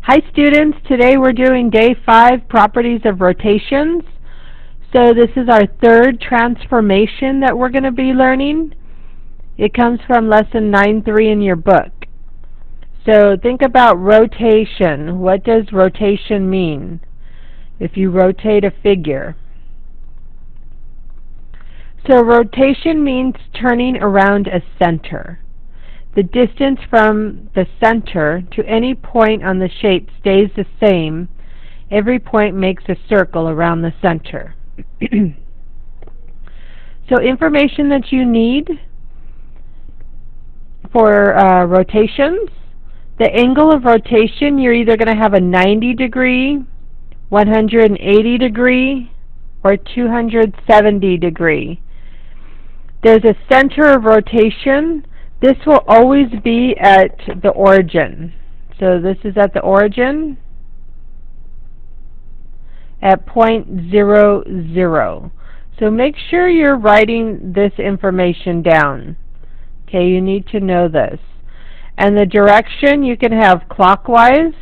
Hi students, today we're doing day 5, properties of rotations. So this is our third transformation that we're going to be learning. It comes from lesson 9.3 in your book. So think about rotation. What does rotation mean? If you rotate a figure. So rotation means turning around a center. The distance from the center to any point on the shape stays the same. Every point makes a circle around the center. So information that you need for rotations. The angle of rotation, you're either going to have a 90 degree, 180 degree, or 270 degree. There's a center of rotation. This will always be at the origin. So this is at the origin at point 0, 0. So make sure you're writing this information down. Okay, you need to know this. And the direction, you can have clockwise.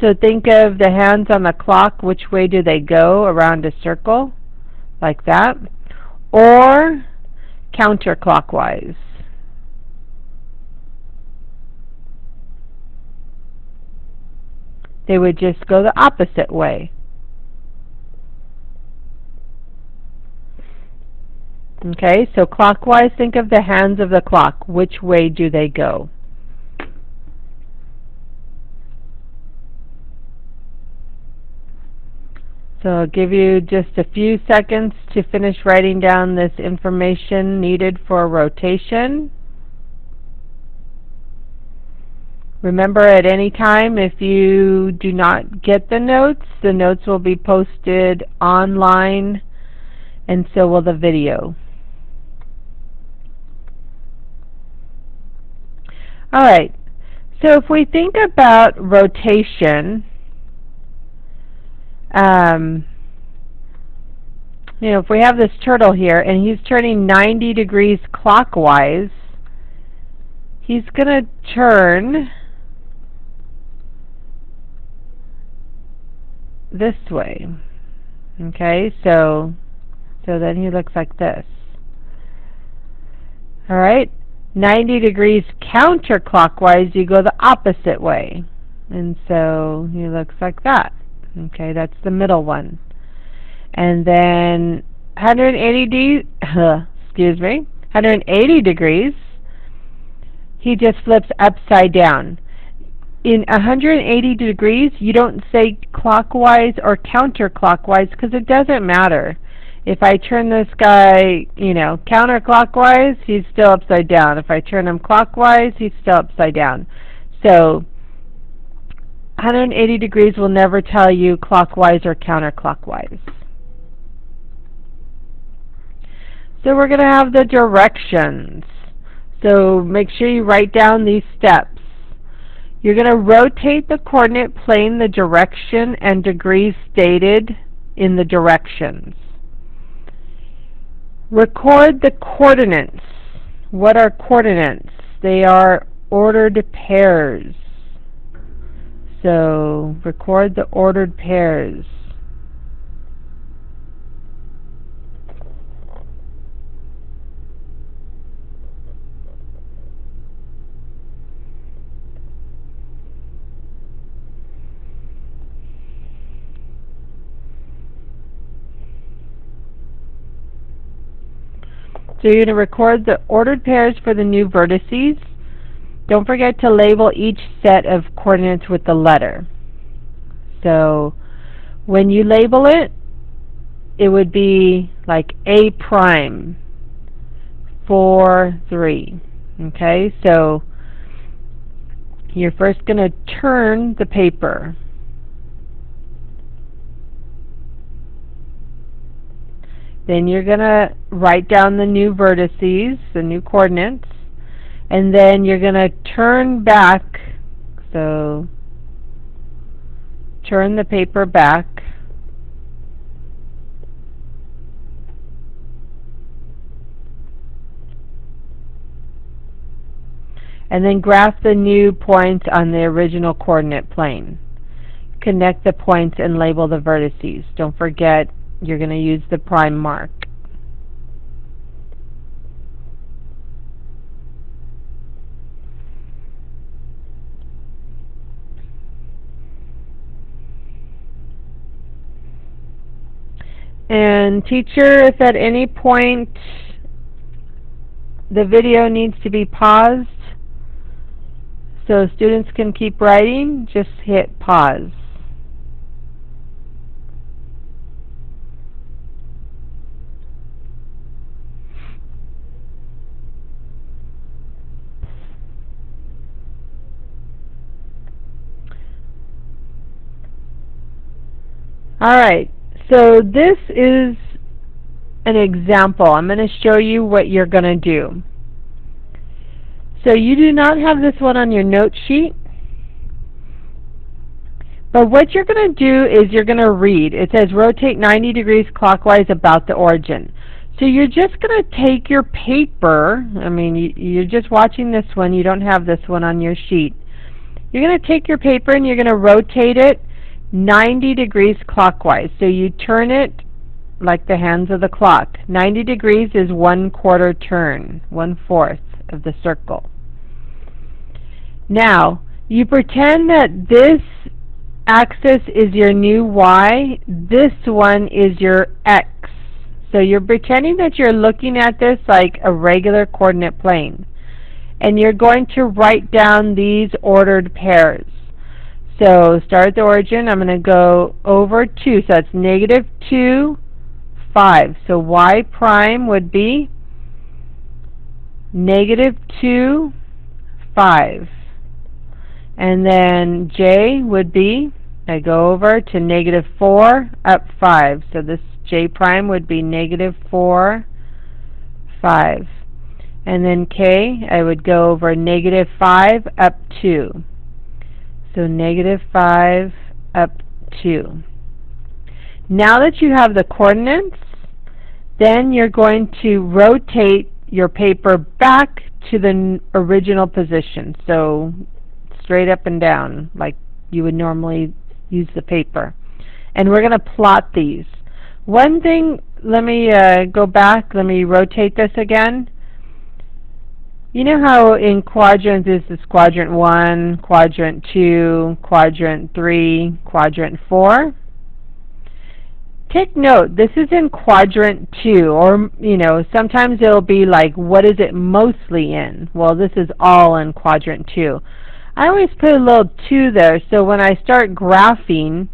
So think of the hands on the clock, which way do they go around a circle, like that, or counterclockwise. They would just go the opposite way. Okay, so clockwise, think of the hands of the clock. Which way do they go? So I'll give you just a few seconds to finish writing down this information needed for rotation. Remember, at any time, if you do not get the notes will be posted online, and so will the video. Alright, so if we think about rotation, if we have this turtle here and he's turning 90 degrees clockwise, he's going to turn this way. Okay, so then he looks like this. Alright, 90 degrees counterclockwise, you go the opposite way. And so he looks like that. Okay, that's the middle one. And then 180 degrees, he just flips upside down. In 180 degrees, you don't say clockwise or counterclockwise because it doesn't matter. If I turn this guy, counterclockwise, he's still upside down. If I turn him clockwise, he's still upside down. So 180 degrees will never tell you clockwise or counterclockwise. So we're going to have the directions. So make sure you write down these steps. You're going to rotate the coordinate plane the direction and degrees stated in the directions. Record the coordinates. What are coordinates? They are ordered pairs. So record the ordered pairs. So you're going to record the ordered pairs for the new vertices. Don't forget to label each set of coordinates with the letter. So when you label it, it would be like A prime, 4, 3. Okay, so you're first going to turn the paper. Then you're going to write down the new vertices, the new coordinates, and then you're going to turn back, so turn the paper back, And then graph the new points on the original coordinate plane. Connect the points and label the vertices. Don't forget, you're going to use the prime mark. And teacher, if at any point the video needs to be paused so students can keep writing, just hit pause. Alright, so this is an example. I'm going to show you what you're going to do. So you do not have this one on your note sheet, but what you're going to do is you're going to read. It says rotate 90 degrees clockwise about the origin. So you're just going to take your paper, you're just watching this one, you don't have this one on your sheet. You're going to take your paper and you're going to rotate it 90 degrees clockwise. So you turn it like the hands of the clock. 90 degrees is 1/4 turn, 1/4 of the circle. Now, you pretend that this axis is your new Y, this one is your X. So you're pretending that you're looking at this like a regular coordinate plane. And you're going to write down these ordered pairs. So start at the origin. I'm going to go over 2. So that's -2, 5. So Y prime would be -2, 5. And then J would be, I go over to -4, up 5. So this J prime would be -4, 5. And then K, I would go over -5, up 2. So -5, up 2. Now that you have the coordinates, then you're going to rotate your paper back to the original position. So straight up and down, like you would normally use the paper. And we're going to plot these. One thing, let me go back, let me rotate this again. You know how in quadrants this is quadrant 1, quadrant 2, quadrant 3, quadrant 4? Take note, this is in quadrant 2, or, sometimes it'll be like, what is it mostly in? Well, this is all in quadrant 2. I always put a little 2 there, so when I start graphing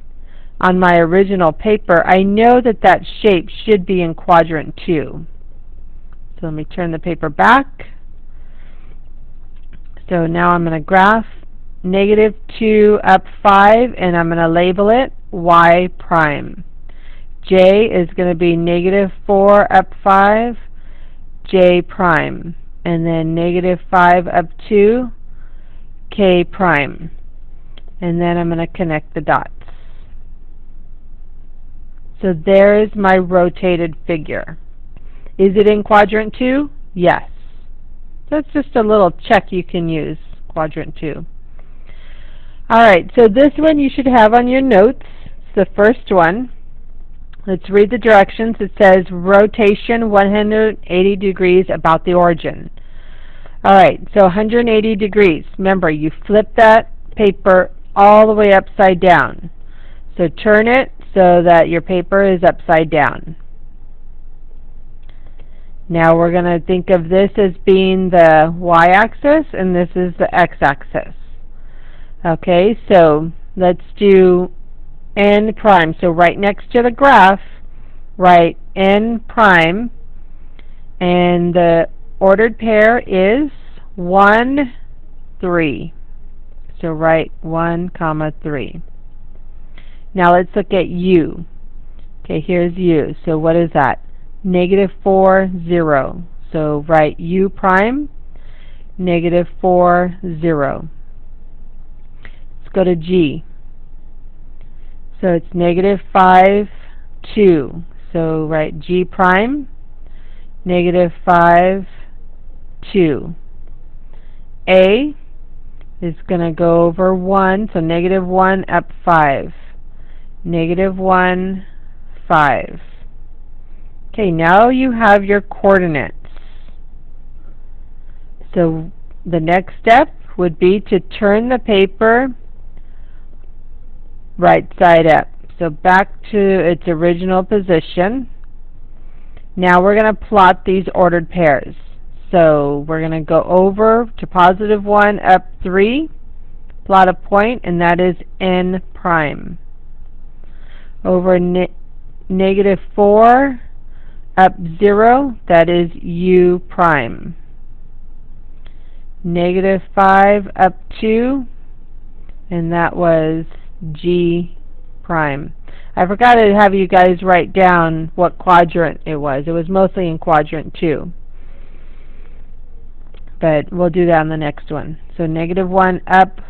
on my original paper, I know that that shape should be in quadrant 2. So let me turn the paper back. So now I'm going to graph -2, up 5, and I'm going to label it Y prime. J is going to be -4, up 5, J prime. And then -5, up 2, K prime. And then I'm going to connect the dots. So there is my rotated figure. Is it in quadrant 2? Yes. That's just a little check you can use, quadrant 2. Alright, so this one you should have on your notes. It's the first one. Let's read the directions. It says rotation 180 degrees about the origin. Alright, so 180 degrees. Remember, you flip that paper all the way upside down. So turn it so that your paper is upside down. Now we're going to think of this as being the y-axis, and this is the x-axis. Okay, so let's do n prime. So right next to the graph, write n prime, and the ordered pair is 1, 3. So write 1, 3. Now let's look at u. Okay, here's u. So what is that? -4, 0. So write u prime, -4, 0. Let's go to g. So it's -5, 2. So write g prime, -5, 2. A is going to go over 1, so negative 1 up 5. Negative 1, 5. Okay, now you have your coordinates. So the next step would be to turn the paper right side up. So back to its original position. Now we're going to plot these ordered pairs. So we're going to go over to positive 1 up 3, plot a point, and that is N prime. Over negative 4 up 0, that is U prime. Negative 5 up 2, and that was G prime. I forgot to have you guys write down what quadrant it was. It was mostly in quadrant 2. But we'll do that on the next one. So negative 1 up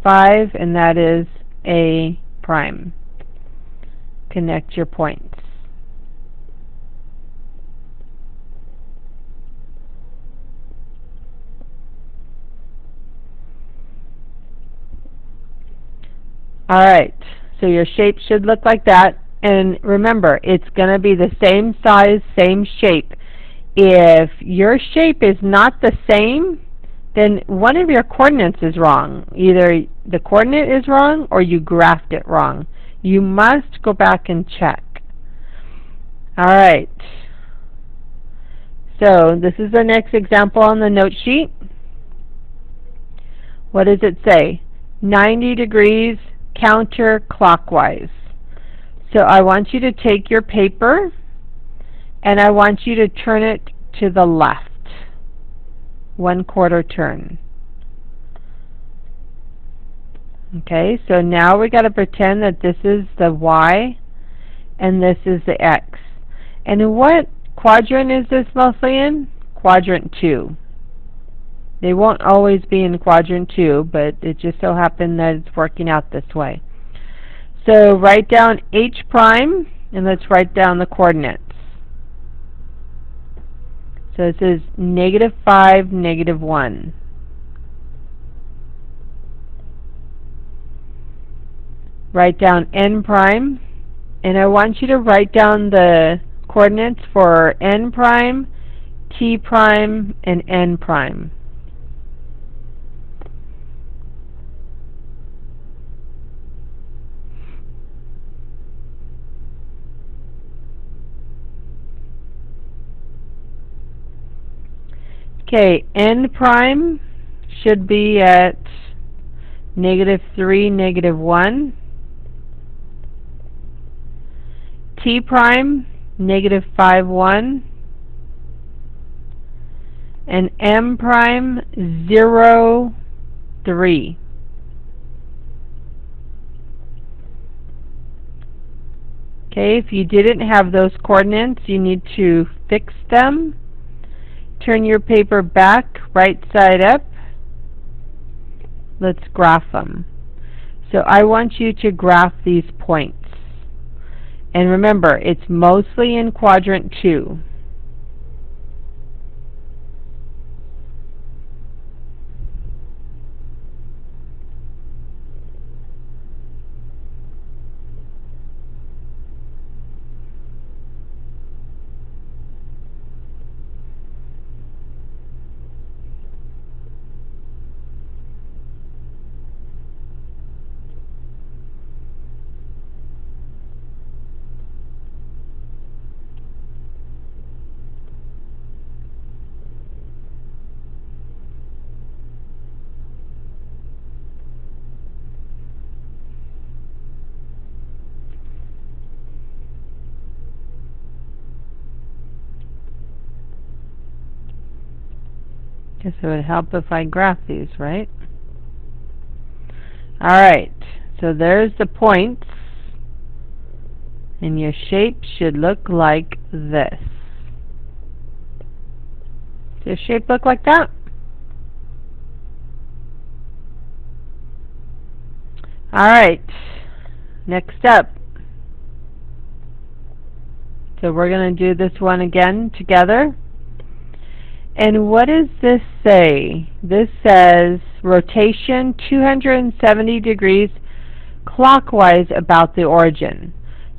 5, and that is A prime. Connect your points. Alright, so your shape should look like that. And remember, it's going to be the same size, same shape. If your shape is not the same, then one of your coordinates is wrong. Either the coordinate is wrong or you graphed it wrong. You must go back and check. Alright, so this is the next example on the note sheet. What does it say? 90 degrees counterclockwise. So I want you to take your paper and I want you to turn it to the left. 1/4 turn. Okay, so now we got to pretend that this is the Y and this is the X. And what quadrant is this mostly in? Quadrant 2. They won't always be in quadrant 2, but it just so happened that it's working out this way. So write down H prime, and let's write down the coordinates. So this is negative 5, negative 1. Write down N prime, and I want you to write down the coordinates for N prime, T prime, and N prime. Okay, N prime should be at negative 3, negative 1. T prime, negative 5, 1. And M prime, 0, 3. Okay, if you didn't have those coordinates, you need to fix them. Turn your paper back, right side up. Let's graph them. So I want you to graph these points. And remember, it's mostly in quadrant 2. Guess it would help if I graph these, right? Alright, so there's the points. And your shape should look like this. Does your shape look like that? Alright, next up. So we're going to do this one again together. And what does this say? This says rotation 270 degrees clockwise about the origin.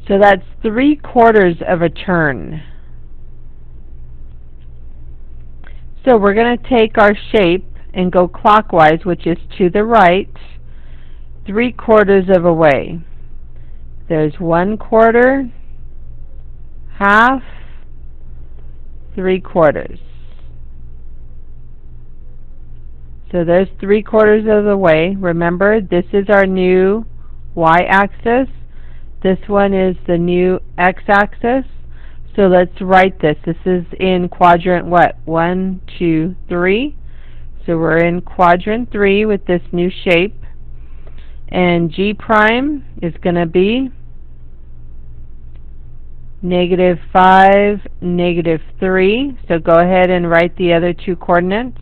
So that's 3/4 of a turn. So we're going to take our shape and go clockwise, which is to the right, 3/4 of a way. There's 1/4, half, 3/4. So there's 3/4 of the way. Remember, this is our new y-axis. This one is the new x-axis. So let's write this. This is in quadrant what? 1, 2, 3. So we're in quadrant 3 with this new shape. And G prime is going to be -5, -3. So go ahead and write the other two coordinates.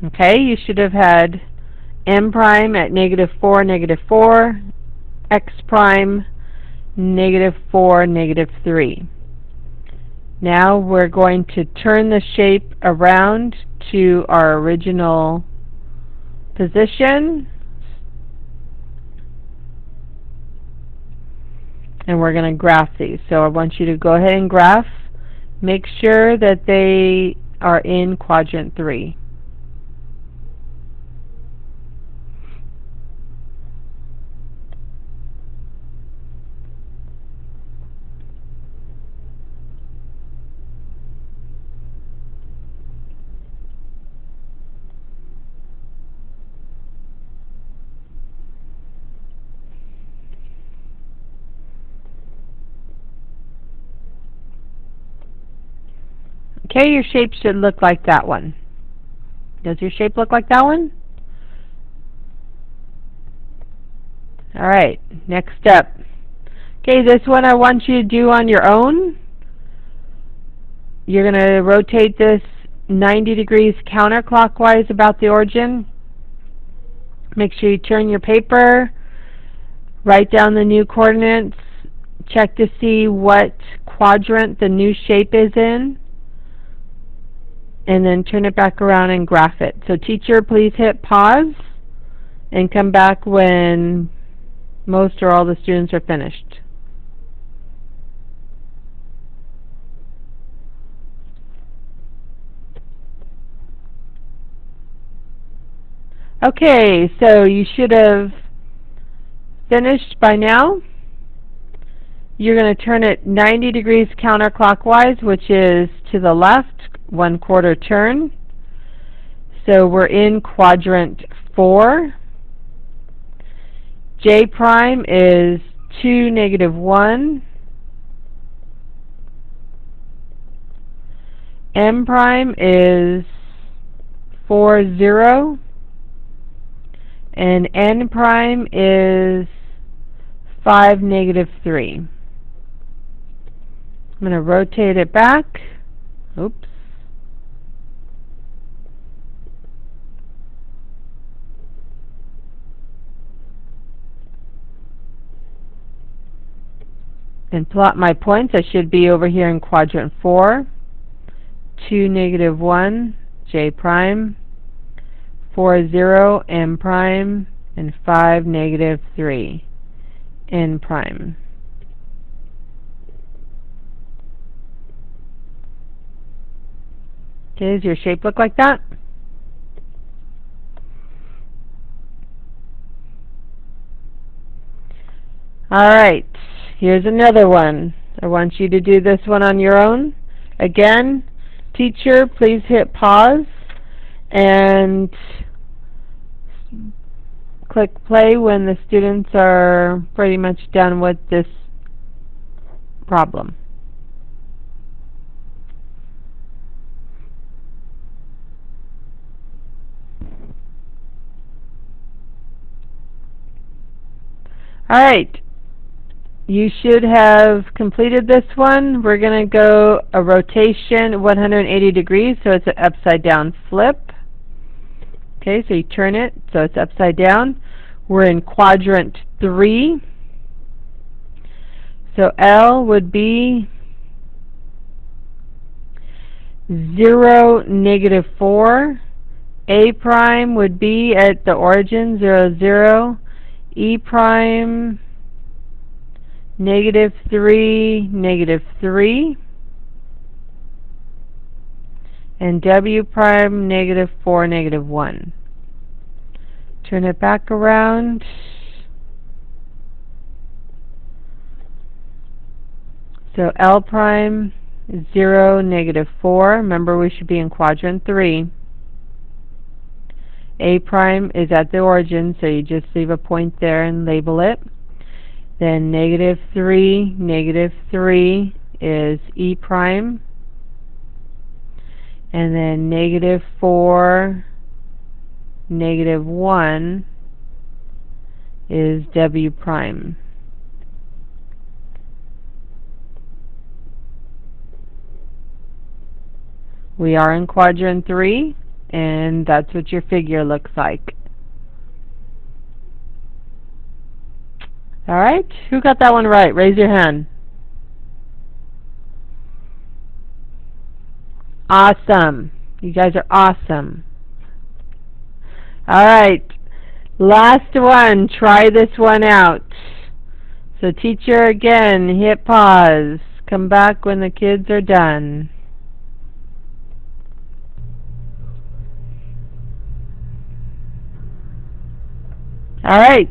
Okay, you should have had m prime at -4, -4, x prime -4, -3. Now we're going to turn the shape around to our original position, and we're going to graph these. So I want you to go ahead and graph. Make sure that they are in quadrant 3. Okay, your shape should look like that one. Does your shape look like that one? Alright, next step. Okay, this one I want you to do on your own. You're going to rotate this 90 degrees counterclockwise about the origin. Make sure you turn your paper, write down the new coordinates, check to see what quadrant the new shape is in, and then turn it back around and graph it. So teacher, please hit pause and come back when most or all the students are finished. Okay, so you should have finished by now. You're going to turn it 90 degrees counterclockwise, which is to the left, 1/4 turn. So we're in quadrant 4. J prime is 2, -1. M prime is 4, 0. And N prime is 5, -3. I'm going to rotate it back. Oops. And plot my points. I should be over here in quadrant 4. 2, -1, J prime. 4, 0, M prime. And 5, -3, N prime. Okay, does your shape look like that? Alright, here's another one. I want you to do this one on your own. Again, teacher, please hit pause and click play when the students are pretty much done with this problem. Alright, you should have completed this one. We're going to go a rotation 180 degrees, so it's an upside down flip. Okay, so you turn it so it's upside down. We're in quadrant 3. So L would be 0, -4. A prime would be at the origin, 0, 0. E prime, -3, -3. And W prime, -4, -1. Turn it back around. So L prime, 0, -4. Remember, we should be in quadrant 3. A prime is at the origin, so you just leave a point there and label it. Then -3, -3 is E prime. And then -4, -1 is W prime. We are in quadrant 3, and that's what your figure looks like. Alright, who got that one right? Raise your hand. Awesome. You guys are awesome. Alright, last one. Try this one out. So teacher, again, hit pause. Come back when the kids are done. Alright,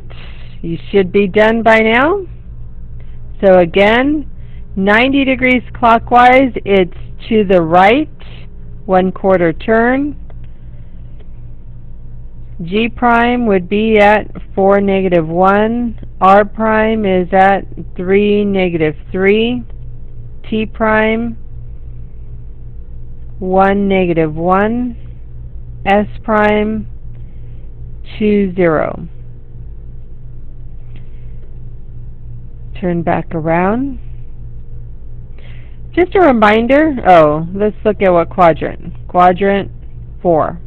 you should be done by now. So again, 90 degrees clockwise, it's to the right, 1/4 turn. G prime would be at 4, -1. R prime is at 3, -3. T prime, 1, -1. S prime, 2, 0. Turn back around. Just a reminder, let's look at what quadrant. Quadrant 4.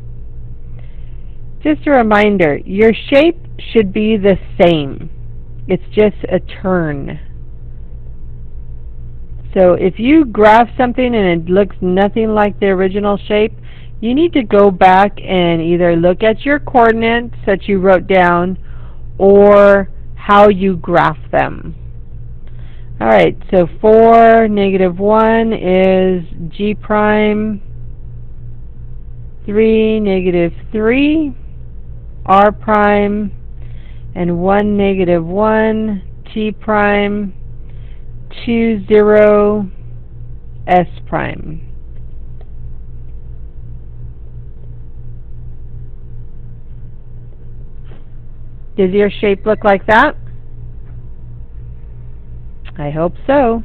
Just a reminder, your shape should be the same. It's just a turn. So if you graph something and it looks nothing like the original shape, you need to go back and either look at your coordinates that you wrote down or how you graph them. Alright, so 4, -1 is G prime, 3, -3, R prime, and 1, -1, T prime, 2, 0, S prime. Does your shape look like that? I hope so.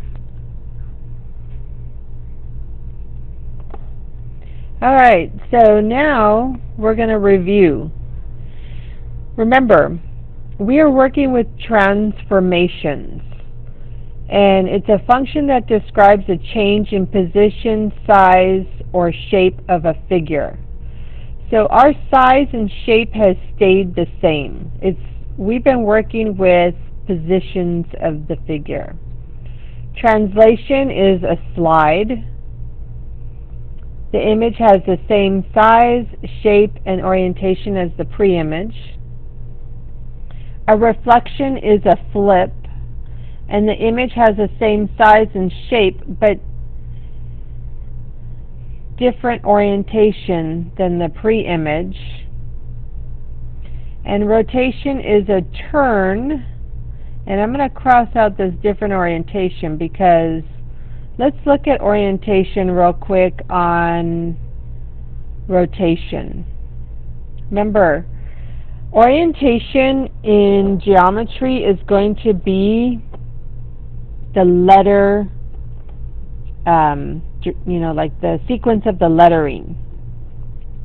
Alright, so now we're going to review. Remember, we are working with transformations, and it's a function that describes a change in position, size, or shape of a figure. So our size and shape has stayed the same. We've been working with positions of the figure. Translation is a slide. The image has the same size, shape, and orientation as the pre-image. A reflection is a flip, and the image has the same size and shape, but different orientation than the pre-image. And rotation is a turn, and I'm going to cross out this different orientation because let's look at orientation real quick on rotation. Remember, orientation in geometry is going to be the letter, like the sequence of the lettering,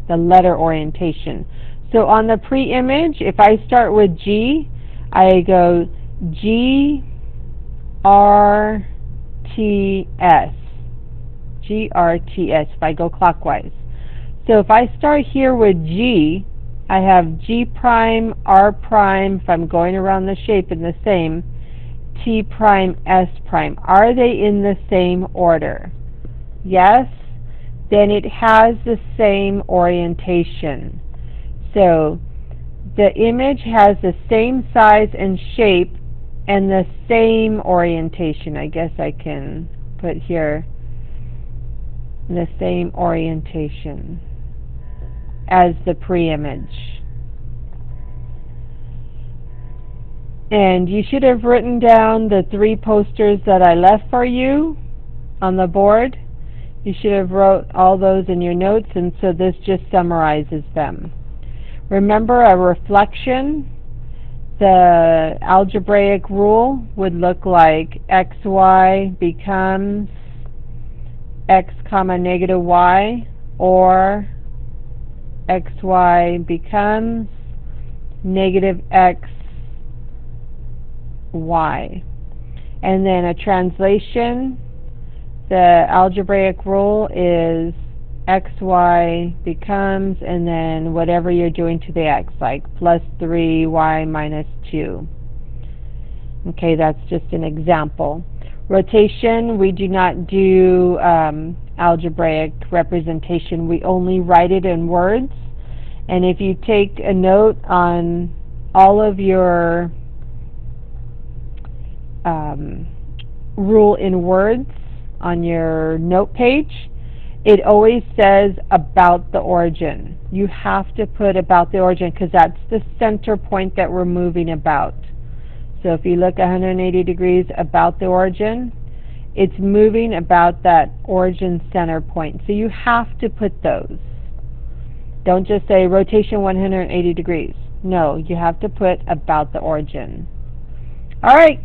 the letter orientation. So on the pre-image, if I start with G, I go G, GRTS. GRTS, if I go clockwise. So if I start here with G, I have G prime, R prime, if I'm going around the shape in the same, T prime, S prime. Are they in the same order? Yes? Then it has the same orientation. So the image has the same size and shape and the same orientation. I guess I can put here the same orientation as the pre-image. And you should have written down the 3 posters that I left for you on the board. You should have wrote all those in your notes, and so this just summarizes them. Remember, a reflection, the algebraic rule would look like xy becomes x comma negative y, or xy becomes negative x y. And then a translation, the algebraic rule is xy becomes, and then whatever you're doing to the x, like plus 3y minus 2. Okay, that's just an example. Rotation, we do not do algebraic representation. We only write it in words. And if you take a note on all of your rule in words on your note page, it always says about the origin. You have to put about the origin because that's the center point that we're moving about. So if you look 180 degrees about the origin, it's moving about that origin center point. So you have to put those. Don't just say rotation 180 degrees. No, you have to put about the origin. All right.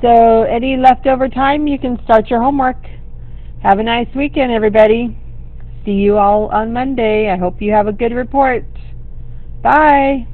So any leftover time, you can start your homework. Have a nice weekend, everybody. See you all on Monday. I hope you have a good report. Bye.